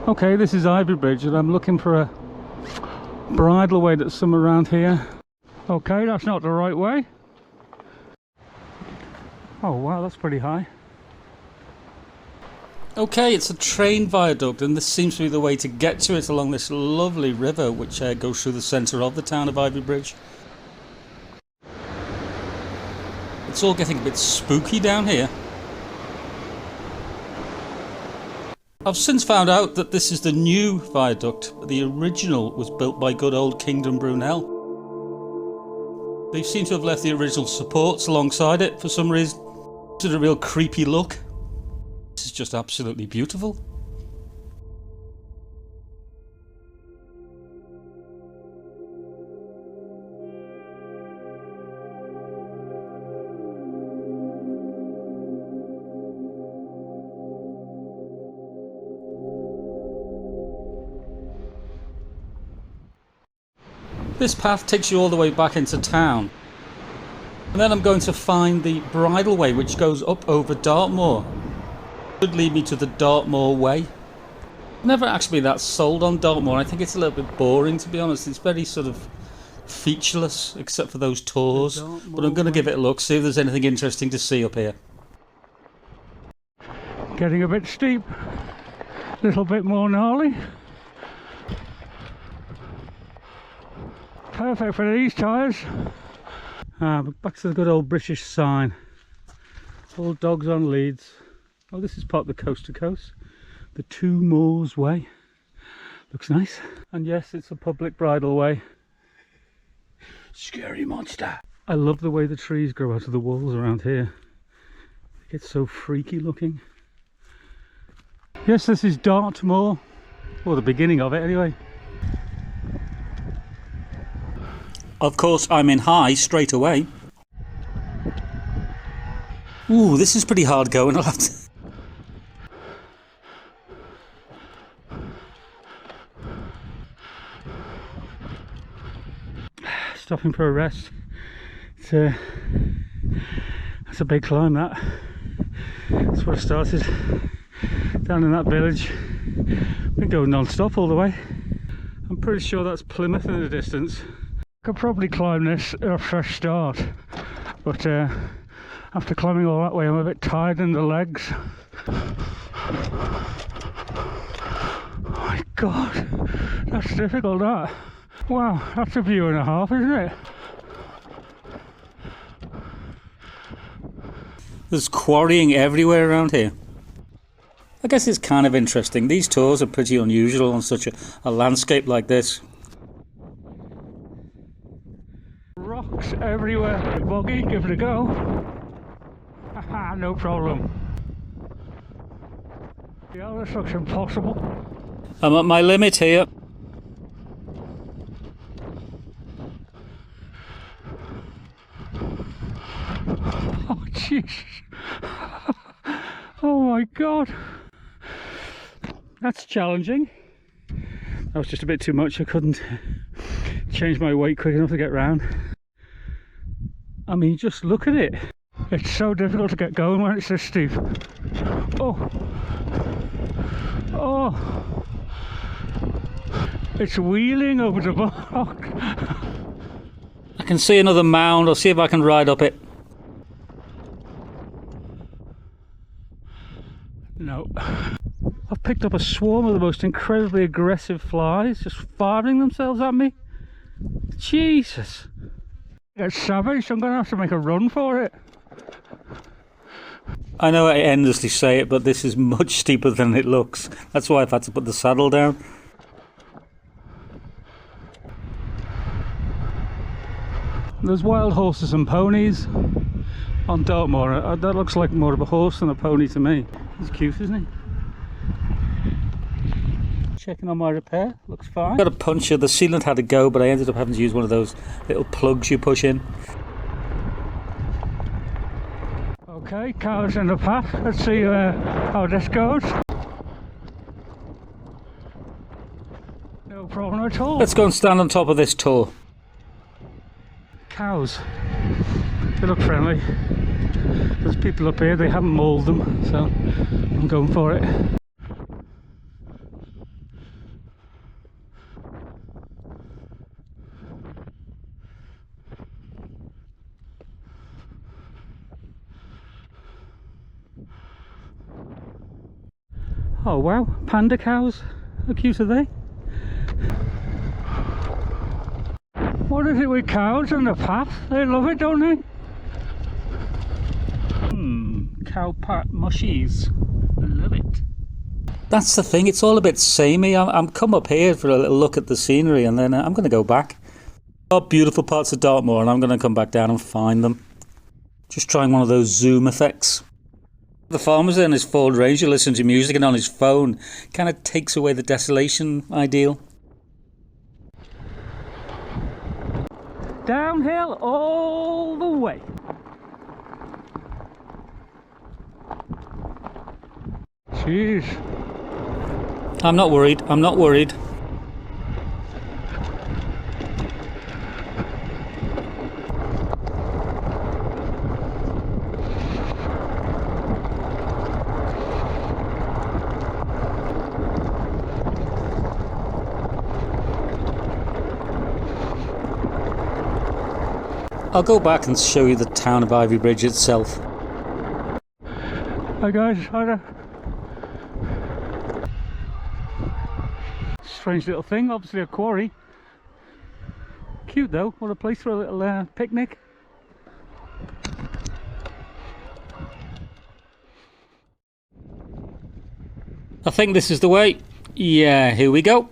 Okay, this is Ivybridge and I'm looking for a bridleway that's somewhere around here. Okay, that's not the right way. Oh wow, that's pretty high. Okay, it's a train viaduct and this seems to be the way to get to it along this lovely river which goes through the centre of the town of Ivybridge. It's all getting a bit spooky down here. I've since found out that this is the new viaduct. The original was built by good old Kingdom Brunel. They seem to have left the original supports alongside it for some reason. It's a real creepy look. This is just absolutely beautiful. This path takes you all the way back into town. And then I'm going to find the bridleway which goes up over Dartmoor. It should lead me to the Dartmoor way. I've never actually been that sold on Dartmoor. I think it's a little bit boring, to be honest. It's very sort of featureless except for those tours. But I'm going to give it a look, see if there's anything interesting to see up here. Getting a bit steep. A little bit more gnarly. Perfect for these tyres. Back to the good old British sign. All dogs on leads. Oh, this is part of the coast to coast. The Two Moors Way. Looks nice. And yes, it's a public bridleway. Scary monster. I love the way the trees grow out of the walls around here. It gets so freaky looking. Yes, this is Dartmoor. Or the beginning of it anyway. Of course, I'm in high straight away. Ooh, this is pretty hard going. I'll have to... Stopping for a rest. It's that's a big climb, that. That's where I started. Down in that village. Been going non-stop all the way. I'm pretty sure that's Plymouth in the distance. Could probably climb this at a fresh start, but after climbing all that way I'm a bit tired in the legs. Oh my god, that's difficult, that. Wow, that's a view and a half, isn't it? There's quarrying everywhere around here. I guess it's kind of interesting. These tours are pretty unusual on such a landscape like this. Rocks everywhere. Boggy, give it a go. Haha, no problem. Yeah, this looks impossible. I'm at my limit here. Oh jeez. Oh my god. That's challenging. That was just a bit too much. I couldn't change my weight quick enough to get round. I mean, just look at it. It's so difficult to get going when it's this steep. Oh. Oh. It's wheeling over the rock. I can see another mound. I'll see if I can ride up it. No. I've picked up a swarm of the most incredibly aggressive flies just firing themselves at me. Jesus. It's savage. I'm going to have to make a run for it. I know I endlessly say it, but this is much steeper than it looks. That's why I've had to put the saddle down. There's wild horses and ponies on Dartmoor. That looks like more of a horse than a pony to me. He's cute, isn't he? Checking on my repair, looks fine. Got a puncture, the sealant had to go, but I ended up having to use one of those little plugs you push in. Okay, cars in the path. Let's see how this goes. No problem at all. Let's go and stand on top of this tor. Cows. They look friendly. There's people up here, they haven't mauled them, so I'm going for it. Oh wow, panda cows. How cute are they? What is it with cows on the path? They love it, don't they? Cow pat mushies. I love it. That's the thing, it's all a bit samey. I'm come up here for a little look at the scenery, and then I'm going to go back. There are beautiful parts of Dartmoor, and I'm going to come back down and find them. Just trying one of those zoom effects. The farmer's there in his Ford Ranger listening to music, and on his phone kind of takes away the desolation ideal. Downhill all the way. Jeez. I'm not worried, I'm not worried. I'll go back and show you the town of Ivybridge itself. Hi guys, hi there. Strange little thing, obviously a quarry. Cute though, what a place for a little picnic. I think this is the way. Yeah, here we go.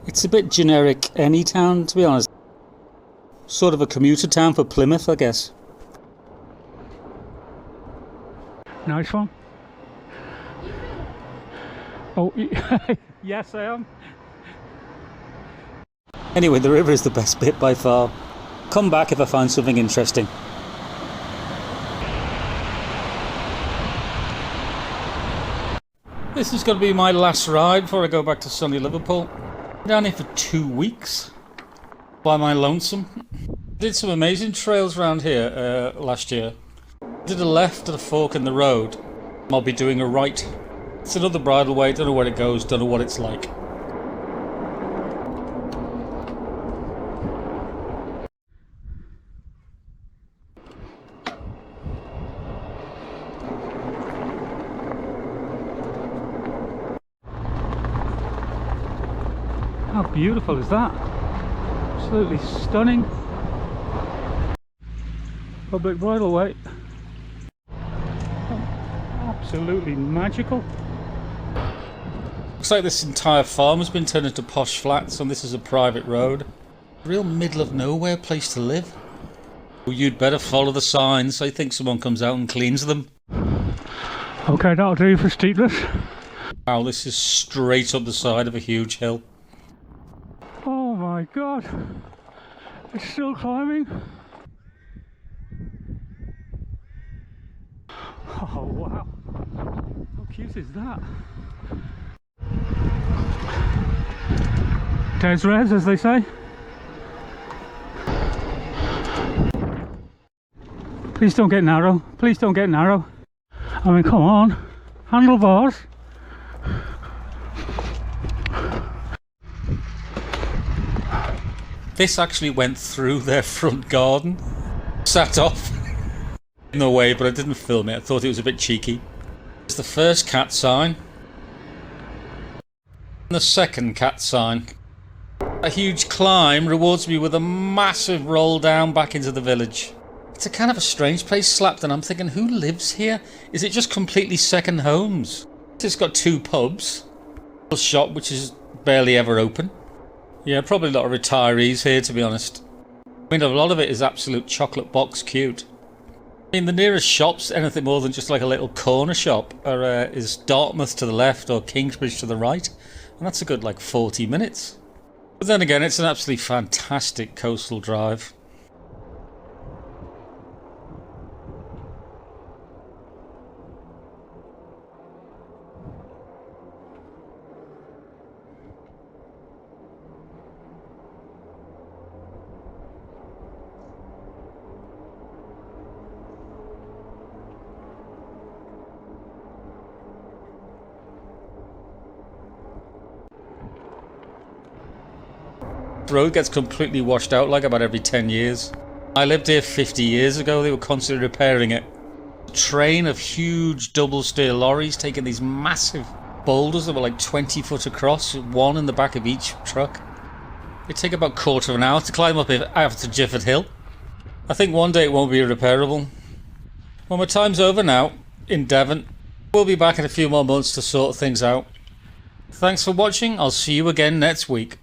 It's a bit generic any town, to be honest. Sort of a commuter town for Plymouth, I guess. Nice one. Oh, yes I am. Anyway, the river is the best bit by far. Come back if I find something interesting. This is going to be my last ride before I go back to sunny Liverpool. I'm down here for 2 weeks by my lonesome. Did some amazing trails around here last year. Did a left at a fork in the road. I'll be doing a right. It's another bridleway, don't know where it goes, don't know what it's like. How beautiful is that? Absolutely stunning. Public bridleway. Absolutely magical. Looks like this entire farm has been turned into posh flats, and this is a private road. Real middle of nowhere place to live. Well, you'd better follow the signs. I think someone comes out and cleans them. Okay, that'll do for steepness. Wow, this is straight up the side of a huge hill. Oh my god, it's still climbing. Oh wow, how cute is that? Des res, as they say. Please don't get narrow, please don't get narrow. I mean, come on, handlebars. This actually went through their front garden. Sat off in the way, but I didn't film it. I thought it was a bit cheeky. It's the first cat sign. And the second cat sign. A huge climb rewards me with a massive roll down back into the village. It's a kind of a strange place, Slapton. I'm thinking, who lives here? Is it just completely second homes? It's got 2 pubs. A shop which is barely ever open. Yeah, probably a lot of retirees here, to be honest. I mean, a lot of it is absolute chocolate box cute. I mean, the nearest shop's anything more than just like a little corner shop, or is Dartmoor to the left or Kingsbridge to the right, and that's a good like 40 minutes. But then again, it's an absolutely fantastic coastal drive. The road gets completely washed out like about every 10 years. I lived here 50 years ago, they were constantly repairing it. A train of huge double steer lorries taking these massive boulders that were like 20 foot across, one in the back of each truck. They take about a quarter of an hour to climb up after Gifford Hill. I think one day it won't be repairable. Well, my time's over now in Devon. We'll be back in a few more months to sort things out. Thanks for watching. I'll see you again next week.